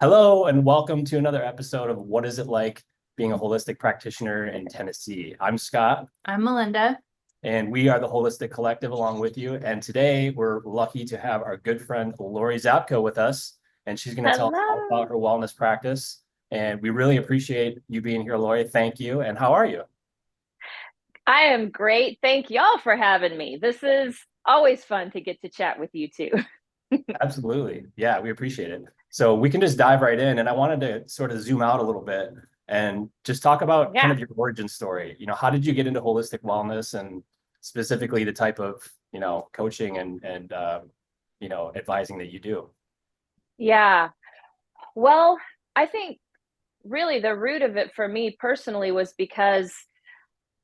Hello, and welcome to another episode of What Is It Like Being a Holistic Practitioner in Tennessee? I'm Scott, I'm Melinda. and we are the Holistic Collective along with you. And today we're lucky to have our good friend Lori Zabka with us, and she's going to tell us all Hello. about her wellness practice. And we really appreciate you being here, Lori. Thank you. And how are you? I am great. Thank y'all for having me. This is always fun to get to chat with you too. Absolutely. Yeah, we appreciate it. So we can just dive right in. And I wanted to sort of zoom out a little bit and just talk about kind Yeah. of your origin story. How did you get into holistic wellness and specifically the type of, coaching and advising that you do? Yeah. Well, I think really the root of it for me personally was because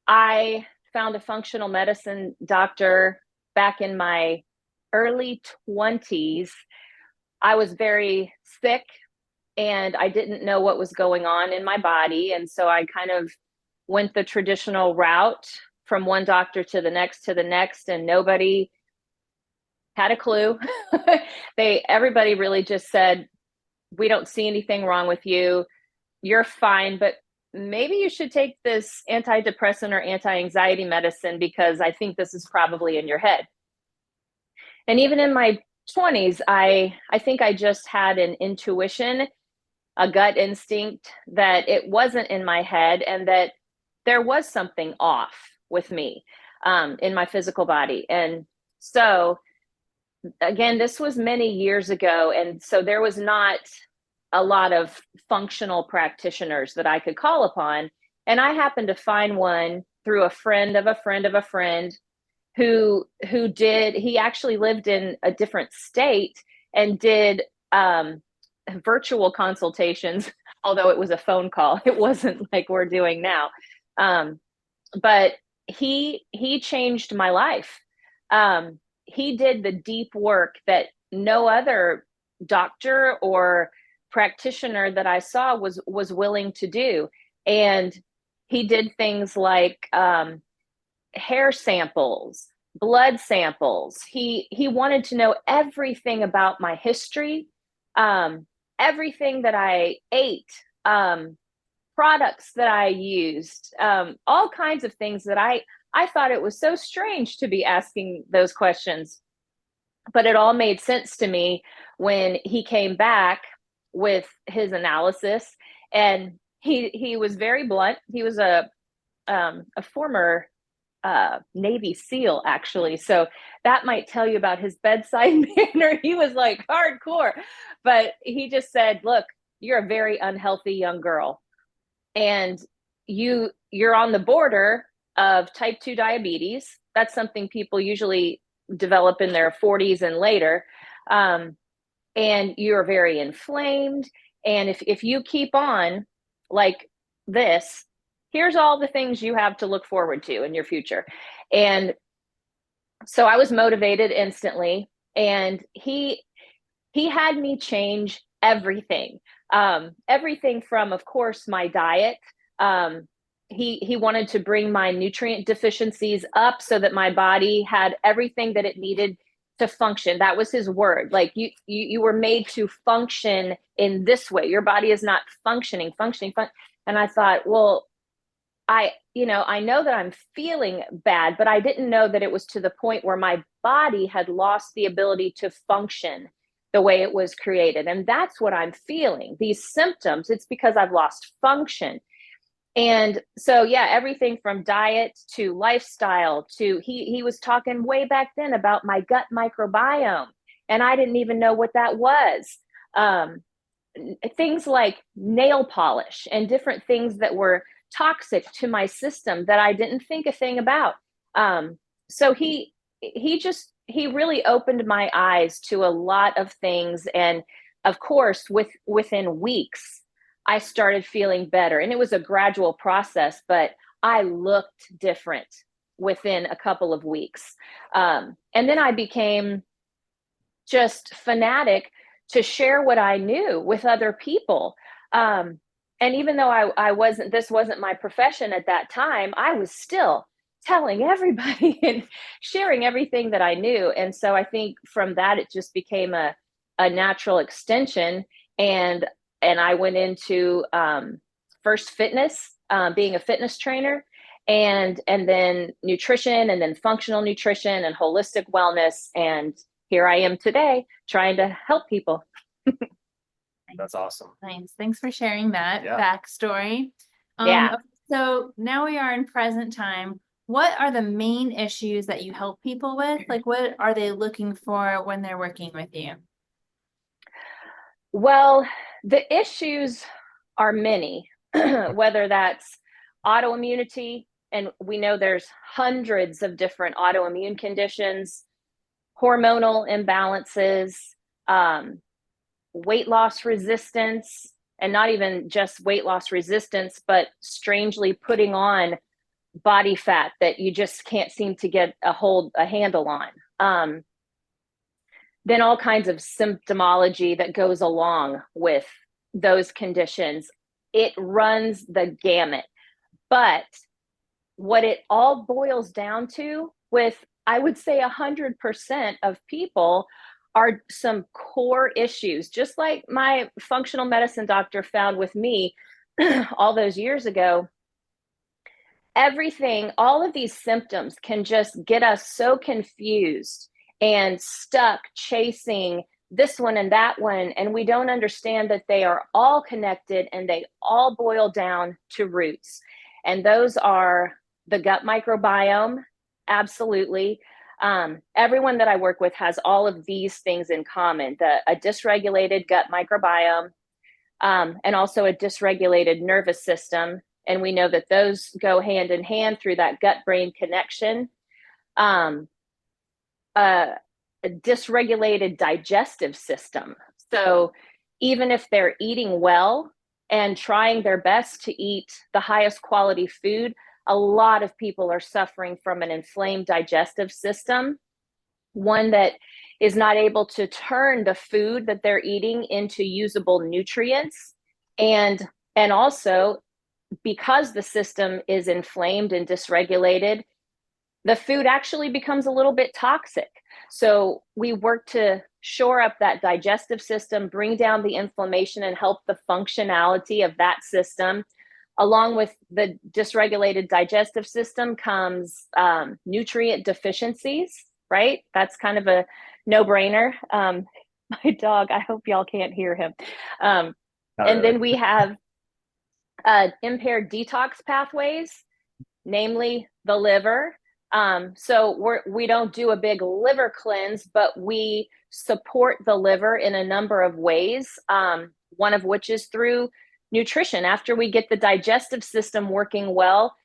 I found a functional medicine doctor back in my early 20s. I was very sick and I didn't know what was going on in my body. And so I kind of went the traditional route from one doctor to the next, and nobody had a clue. Everybody really just said, we don't see anything wrong with you. You're fine, but maybe you should take this antidepressant or anti-anxiety medicine because I think this is probably in your head. And even in my 20s, I think I just had an intuition, a gut instinct that it wasn't in my head and that there was something off with me in my physical body. And so, again, this was many years ago. And so there was not a lot of functional practitioners that I could call upon. And I happened to find one through a friend of a friend of a friend he actually lived in a different state and did virtual consultations, although it was a phone call. It wasn't like we're doing now. Um, but he changed my life. He did the deep work that no other doctor or practitioner that I saw was willing to do. And he did things like hair samples, blood samples. He wanted to know everything about my history, everything that I ate, products that I used, all kinds of things that I thought it was so strange to be asking those questions, but it all made sense to me when he came back with his analysis, and he was very blunt. He was a former Navy SEAL, actually. So that might tell you about his bedside manner. He was like hardcore, but he just said, "Look, you're a very unhealthy young girl, and you're on the border of type 2 diabetes. That's something people usually develop in their 40s and later. Um, and you're very inflamed. And if you keep on like this, here's all the things you have to look forward to in your future." And so I was motivated instantly. And he had me change everything. Everything from, of course, my diet. Um, he wanted to bring my nutrient deficiencies up so that my body had everything that it needed to function. That was his word. Like you were made to function in this way. Your body is not functioning. And I thought, well, I know that I'm feeling bad, but I didn't know that it was to the point where my body had lost the ability to function the way it was created. And that's what I'm feeling. These symptoms, it's because I've lost function. And so, yeah, everything from diet to lifestyle to he was talking way back then about my gut microbiome, and I didn't even know what that was. Um, Things like nail polish and different things that were toxic to my system that I didn't think a thing about. So he really opened my eyes to a lot of things, and of course, within weeks, I started feeling better, and it was a gradual process, but I looked different within a couple of weeks. And then I became just fanatic to share what I knew with other people. Um, and even though this wasn't my profession at that time, I was still telling everybody and sharing everything that I knew. And so I think from that, it just became a natural extension. And and I went into first fitness, being a fitness trainer, and then nutrition, and then functional nutrition and holistic wellness. And here I am today trying to help people. That's awesome. Nice. Thanks for sharing that backstory. Yeah. So now we are in present time. What are the main issues that you help people with? Like, what are they looking for when they're working with you? Well, the issues are many, whether that's autoimmunity, and we know there's hundreds of different autoimmune conditions, hormonal imbalances, weight loss resistance, and not even just weight loss resistance, but strangely putting on body fat that you just can't seem to get a handle on. Then all kinds of symptomology that goes along with those conditions. It runs the gamut. But what it all boils down to, with, I would say, 100% of people, are some core issues, just like my functional medicine doctor found with me all those years ago. Everything, all of these symptoms can just get us so confused and stuck chasing this one and that one. And we don't understand that they are all connected and they all boil down to roots. And those are the gut microbiome. Absolutely. Everyone that I work with has all of these things in common: a dysregulated gut microbiome, and also a dysregulated nervous system. And we know that those go hand in hand through that gut-brain connection. A dysregulated digestive system. So even if they're eating well and trying their best to eat the highest quality food, a lot of people are suffering from an inflamed digestive system, one that is not able to turn the food that they're eating into usable nutrients. And also, because the system is inflamed and dysregulated, the food actually becomes a little bit toxic. So we work to shore up that digestive system, bring down the inflammation, and help the functionality of that system. Along with the dysregulated digestive system comes nutrient deficiencies, right? That's kind of a no-brainer. My dog, I hope y'all can't hear him. And then we have impaired detox pathways, namely the liver. So we don't do a big liver cleanse, but we support the liver in a number of ways, one of which is through nutrition. After we get the digestive system working well,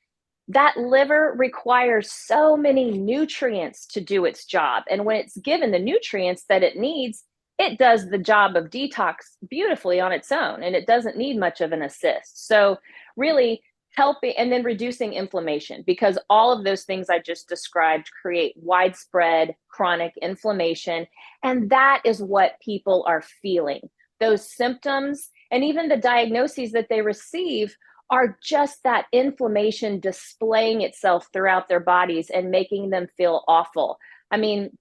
that liver requires so many nutrients to do its job. And when it's given the nutrients that it needs, it does the job of detox beautifully on its own, and it doesn't need much of an assist. So really helping, and then reducing inflammation, because all of those things I just described create widespread chronic inflammation. And that is what people are feeling. Those symptoms and even the diagnoses that they receive are just that inflammation displaying itself throughout their bodies and making them feel awful. I mean,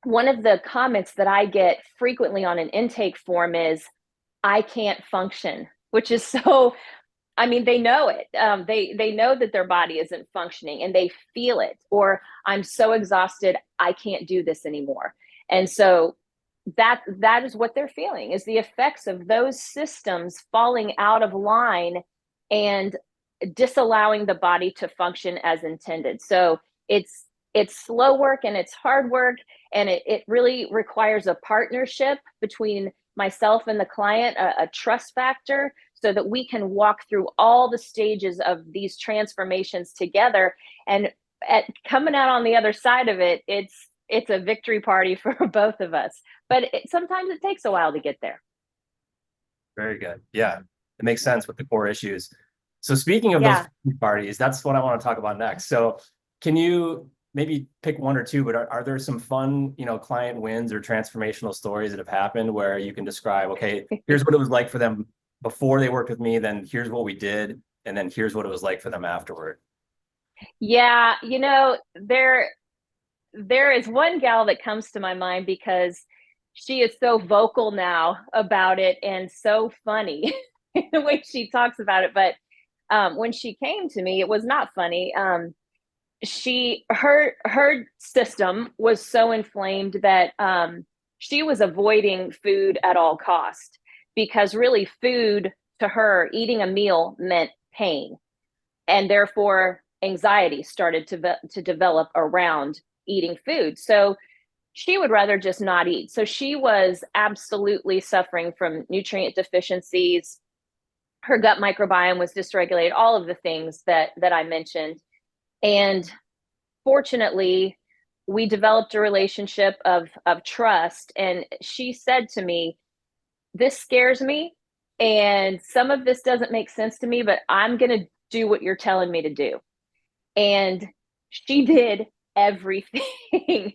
one of the comments that I get frequently on an intake form is, "I can't function," which is so, I mean, they know it. They know that their body isn't functioning and they feel it. Or, "I'm so exhausted, I can't do this anymore." And so that is what they're feeling, is the effects of those systems falling out of line and disallowing the body to function as intended. So it's slow work and it's hard work, and it really requires a partnership between myself and the client, a trust factor, so that we can walk through all the stages of these transformations together. And coming out on the other side of it, it's a victory party for both of us. But sometimes it takes a while to get there. Very good. Yeah, it makes sense with the core issues. So speaking of Yeah. those parties, that's what I want to talk about next. So can you maybe pick one or two, but are there some fun, client wins or transformational stories that have happened where you can describe, okay, here's what it was like for them before they worked with me, then here's what we did, and then here's what it was like for them afterward? Yeah, there is one gal that comes to my mind, because she is so vocal now about it and so funny in the way she talks about it. But when she came to me, it was not funny. Her system was so inflamed that she was avoiding food at all cost, because really food to her, eating a meal meant pain, and therefore anxiety started to develop around eating food. So she would rather just not eat. So she was absolutely suffering from nutrient deficiencies. Her gut microbiome was dysregulated, all of the things that I mentioned. And fortunately, we developed a relationship of trust. And she said to me, "This scares me, and some of this doesn't make sense to me, but I'm going to do what you're telling me to do." And she did everything.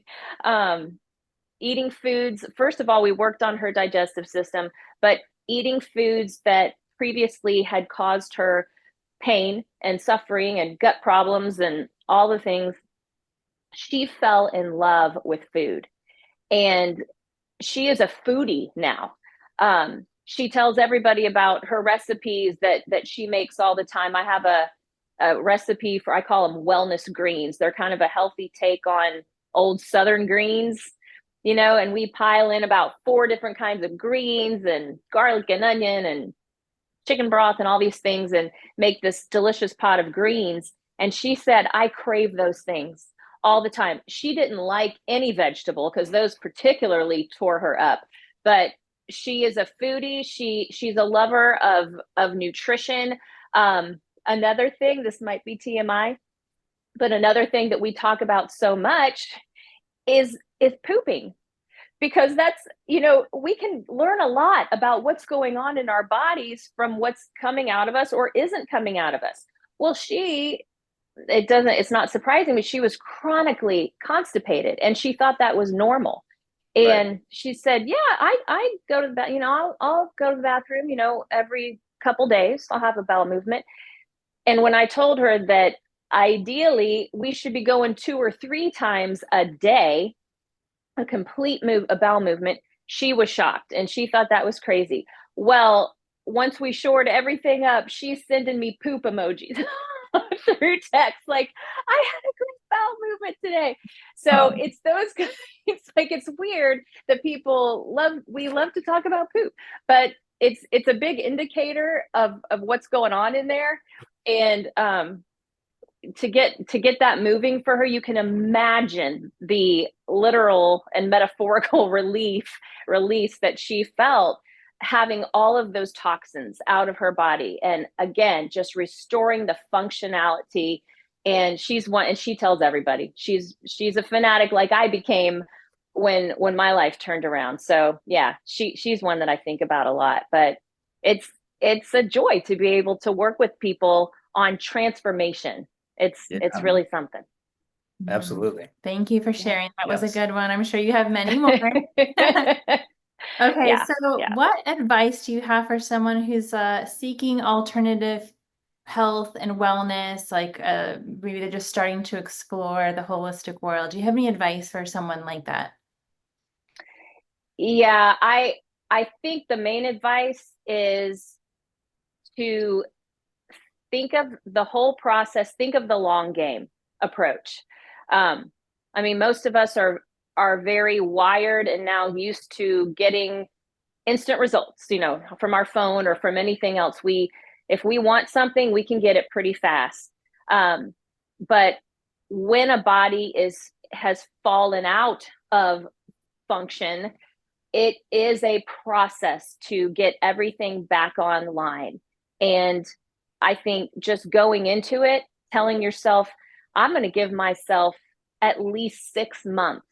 Eating foods, first of all, we worked on her digestive system, but eating foods that previously had caused her pain and suffering and gut problems and all the things, she fell in love with food. And she is a foodie now. She tells everybody about her recipes that she makes all the time. I have a recipe for, I call them wellness greens. They're kind of a healthy take on old Southern greens, and we pile in about 4 different kinds of greens and garlic and onion and chicken broth and all these things and make this delicious pot of greens. And she said, "I crave those things all the time." She didn't like any vegetable because those particularly tore her up. But she is a foodie. She's a lover of nutrition. Another thing, this might be TMI, but another thing that we talk about so much is pooping. Because that's, we can learn a lot about what's going on in our bodies from what's coming out of us or isn't coming out of us. Well, it's not surprising, but she was chronically constipated and she thought that was normal. And right. She said, "Yeah, I go to the, I'll go to the bathroom, every couple days, I'll have a bowel movement." And when I told her that ideally we should be going 2 or 3 times a day, a complete a bowel movement, she was shocked and she thought that was crazy. Well, once we shored everything up, she's sending me poop emojis through text, like, "I had a great bowel movement today." So it's those, it's weird that we love to talk about poop, but it's a big indicator of what's going on in there. And to get that moving for her, you can imagine the literal and metaphorical release that she felt, having all of those toxins out of her body, and again, just restoring the functionality. And she tells everybody she's a fanatic, like I became when my life turned around. So yeah, she's one that I think about a lot. But it's a joy to be able to work with people on transformation. It's really something. Absolutely. Thank you for sharing. That was a good one. I'm sure you have many more. Okay, what advice do you have for someone who's seeking alternative health and wellness, like maybe they're just starting to explore the holistic world? Do you have any advice for someone like that? Yeah, I think the main advice is to think of the whole process, think of the long game approach. I mean, most of us are very wired and now used to getting instant results, from our phone or from anything else. If we want something, we can get it pretty fast. But when a body has fallen out of function, it is a process to get everything back online. And I think just going into it, telling yourself, "I'm going to give myself at least 6 months.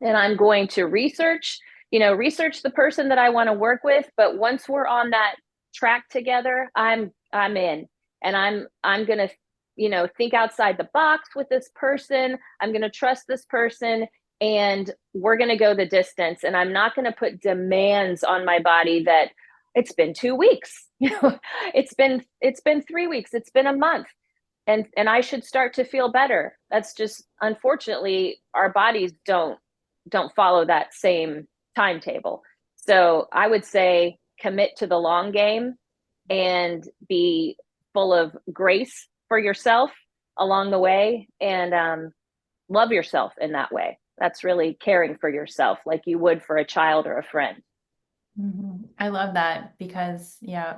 And I'm going to research the person that I want to work with. But once we're on that track together, I'm in. And I'm going to, think outside the box with this person. I'm going to trust this person, and we're going to go the distance. And I'm not going to put demands on my body that it's been 2 weeks, it's been 3 weeks, it's been a month. And I should start to feel better." That's just, unfortunately, our bodies don't follow that same timetable. So I would say commit to the long game and be full of grace for yourself along the way, and love yourself in that way. That's really caring for yourself like you would for a child or a friend. I love that because, yeah,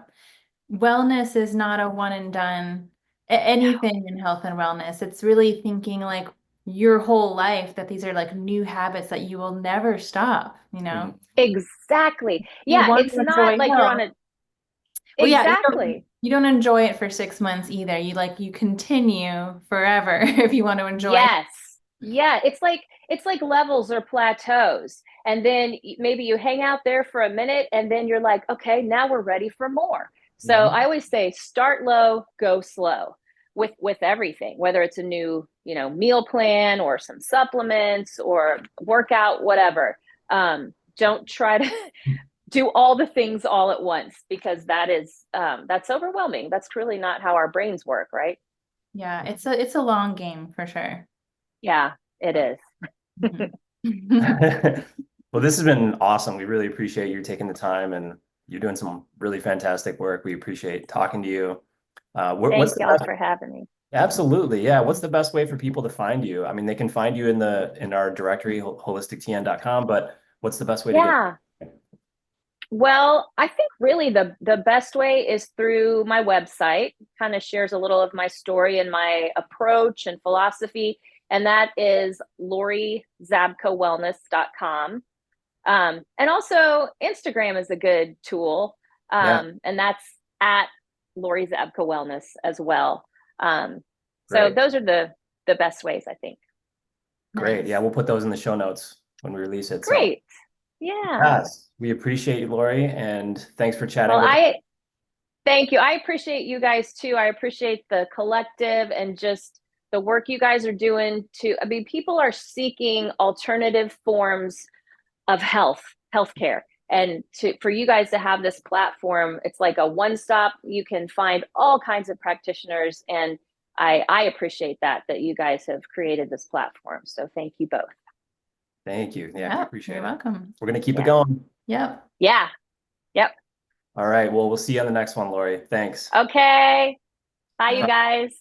wellness is not a one and done. Anything in health and wellness, it's really thinking like your whole life that these are like new habits that you will never stop, you know? Exactly. You Yeah, want it's to not enjoy like you're on health. a Well, yeah, exactly. you don't enjoy it for 6 months either. You continue forever if you want to enjoy it. Yes. Yeah, it's like levels or plateaus. And then maybe you hang out there for a minute and then you're like, okay, now we're ready for more. So I always say start low, go slow with everything, whether it's a new, meal plan or some supplements or workout, whatever. Don't try to do all the things all at once, because that's overwhelming. That's really not how our brains work, right? Yeah, it's a long game for sure. Yeah, it is. Well, this has been awesome. We really appreciate you taking the time, and you're doing some really fantastic work. We appreciate talking to you. What's Thank the y'all best? for having me. Absolutely. Yeah. What's the best way for people to find you? I mean, they can find you in our directory, holistictn.com, but what's the best way to get? Yeah. Well, I think really the best way is through my website. Kind of shares a little of my story and my approach and philosophy, and that is LoriZabkaWellness.com. And also Instagram is a good tool, Yeah. and that's at Lori Zabka Wellness as well. So Great. those are the best ways, I think. Great. Nice. Yeah. We'll put those in the show notes when we release it. So, Great. Yeah. yes, we appreciate you, Lori, and thanks for chatting Well, with us. thank you. I appreciate you guys too. I appreciate the collective and just the work you guys are doing I mean, people are seeking alternative forms of healthcare. And for you guys to have this platform, it's like a one-stop. You can find all kinds of practitioners, and I appreciate that you guys have created this platform. So thank you both. Thank you. Yeah, we Yeah, appreciate you're it. welcome. We're going to keep it Yeah. going. Yep. Yeah. Yep. All right. Well, we'll see you on the next one, Lori. Thanks. Okay. Bye, you guys.